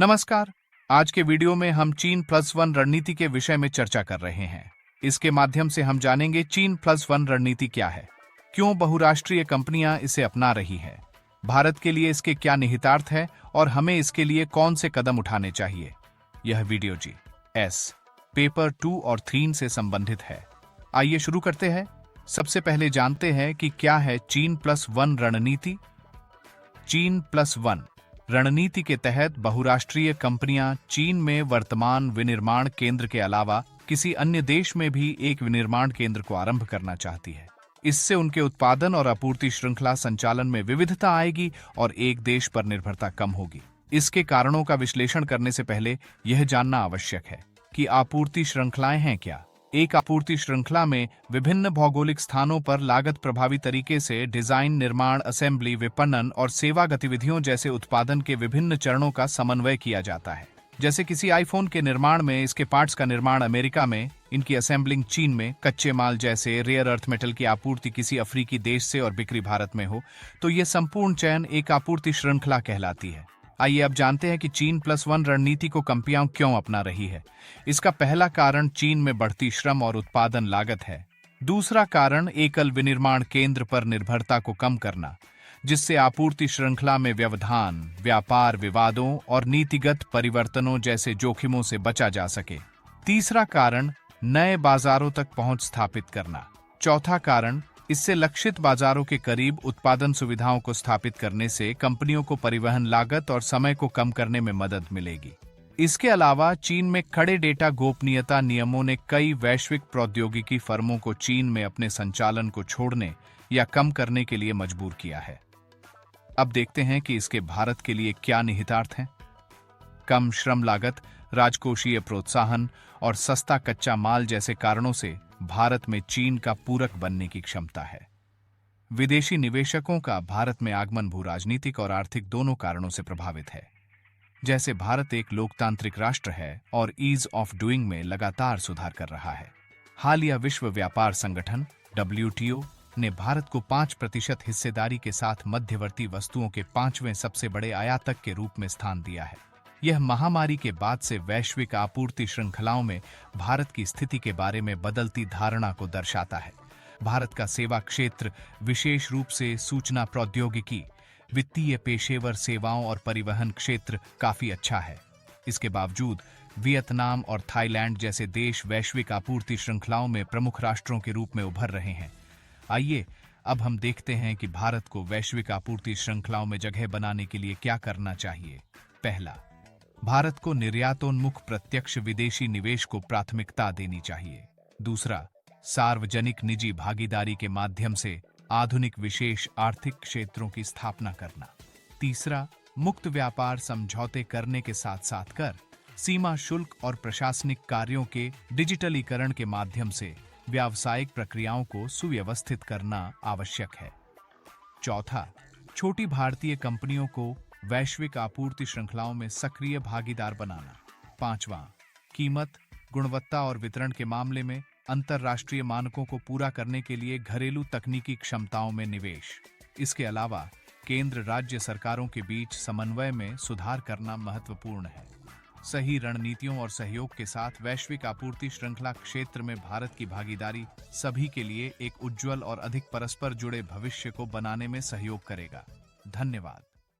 नमस्कार। आज के वीडियो में हम चीन+1 रणनीति के विषय में चर्चा कर रहे हैं। इसके माध्यम से हम जानेंगे चीन+1 रणनीति क्या है, क्यों बहुराष्ट्रीय कंपनियां इसे अपना रही हैं, भारत के लिए इसके क्या निहितार्थ है और हमें इसके लिए कौन से कदम उठाने चाहिए। यह वीडियो जी.एस. पेपर 2 और 3 से संबंधित है। आइए शुरू करते हैं। सबसे पहले जानते हैं कि क्या है चीन+1 रणनीति। चीन+1 रणनीति के तहत बहुराष्ट्रीय कंपनियां चीन में वर्तमान विनिर्माण केंद्र के अलावा किसी अन्य देश में भी एक विनिर्माण केंद्र को आरंभ करना चाहती है। इससे उनके उत्पादन और आपूर्ति श्रृंखला संचालन में विविधता आएगी और एक देश पर निर्भरता कम होगी। इसके कारणों का विश्लेषण करने से पहले यह जानना आवश्यक है कि आपूर्ति श्रृंखलाएं हैं क्या। एक आपूर्ति श्रृंखला में विभिन्न भौगोलिक स्थानों पर लागत प्रभावी तरीके से डिजाइन, निर्माण, असेंबली, विपणन और सेवा गतिविधियों जैसे उत्पादन के विभिन्न चरणों का समन्वय किया जाता है। जैसे किसी आईफोन के निर्माण में इसके पार्ट्स का निर्माण अमेरिका में, इनकी असेंबलिंग चीन में, कच्चे माल जैसे रेयर अर्थ मेटल की आपूर्ति किसी अफ्रीकी देश से और बिक्री भारत में हो, तो यह संपूर्ण चयन एक आपूर्ति श्रृंखला कहलाती है। आइए अब जानते हैं कि चीन+1 रणनीति को कंपनियां क्यों अपना रही है। इसका पहला कारण चीन में बढ़ती श्रम और उत्पादन लागत है। दूसरा कारण एकल विनिर्माण केंद्र पर निर्भरता को कम करना, जिससे आपूर्ति श्रृंखला में व्यवधान, व्यापार विवादों और नीतिगत परिवर्तनों जैसे जोखिमों से बचा जा सके। तीसरा कारण नए बाजारों तक पहुंच स्थापित करना। चौथा कारण इससे लक्षित बाजारों के करीब उत्पादन सुविधाओं को स्थापित करने से कंपनियों को परिवहन लागत और समय को कम करने में मदद मिलेगी। इसके अलावा चीन में कड़े डेटा गोपनीयता नियमों ने कई वैश्विक प्रौद्योगिकी फर्मों को चीन में अपने संचालन को छोड़ने या कम करने के लिए मजबूर किया है। अब देखते हैं कि इसके भारत के लिए क्या निहितार्थ हैं। कम श्रम लागत, राजकोषीय प्रोत्साहन और सस्ता कच्चा माल जैसे कारणों से भारत में चीन का पूरक बनने की क्षमता है। विदेशी निवेशकों का भारत में आगमन भू-राजनीतिक और आर्थिक दोनों कारणों से प्रभावित है। जैसे भारत एक लोकतांत्रिक राष्ट्र है और ईज ऑफ डूइंग में लगातार सुधार कर रहा है। हालिया विश्व व्यापार संगठन WTO ने भारत को 5% हिस्सेदारी के साथ मध्यवर्ती वस्तुओं के 5वें सबसे बड़े आयातक के रूप में स्थान दिया है। यह महामारी के बाद से वैश्विक आपूर्ति श्रृंखलाओं में भारत की स्थिति के बारे में बदलती धारणा को दर्शाता है। भारत का सेवा क्षेत्र, विशेष रूप से सूचना प्रौद्योगिकी, वित्तीय पेशेवर सेवाओं और परिवहन क्षेत्र काफी अच्छा है। इसके बावजूद वियतनाम और थाईलैंड जैसे देश वैश्विक आपूर्ति श्रृंखलाओं में प्रमुख राष्ट्रों के रूप में उभर रहे हैं। आइए अब हम देखते हैं कि भारत को वैश्विक आपूर्ति श्रृंखलाओं में जगह बनाने के लिए क्या करना चाहिए। पहला, भारत को निर्यातोन्मुख प्रत्यक्ष विदेशी निवेश को प्राथमिकता देनी चाहिए। दूसरा, सार्वजनिक निजी भागीदारी के माध्यम से आधुनिक विशेष आर्थिक क्षेत्रों की स्थापना करना। तीसरा, मुक्त व्यापार समझौते करने के साथ साथ कर, सीमा शुल्क और प्रशासनिक कार्यों के डिजिटलीकरण के माध्यम से व्यावसायिक प्रक्रियाओं को सुव्यवस्थित करना आवश्यक है। चौथा, छोटी भारतीय कंपनियों को वैश्विक आपूर्ति श्रृंखलाओं में सक्रिय भागीदार बनाना। पांचवां, कीमत, गुणवत्ता और वितरण के मामले में अंतर्राष्ट्रीय मानकों को पूरा करने के लिए घरेलू तकनीकी क्षमताओं में निवेश। इसके अलावा केंद्र राज्य सरकारों के बीच समन्वय में सुधार करना महत्वपूर्ण है। सही रणनीतियों और सहयोग के साथ वैश्विक आपूर्ति श्रृंखला क्षेत्र में भारत की भागीदारी सभी के लिए एक उज्जवल और अधिक परस्पर जुड़े भविष्य को बनाने में सहयोग करेगा। धन्यवाद।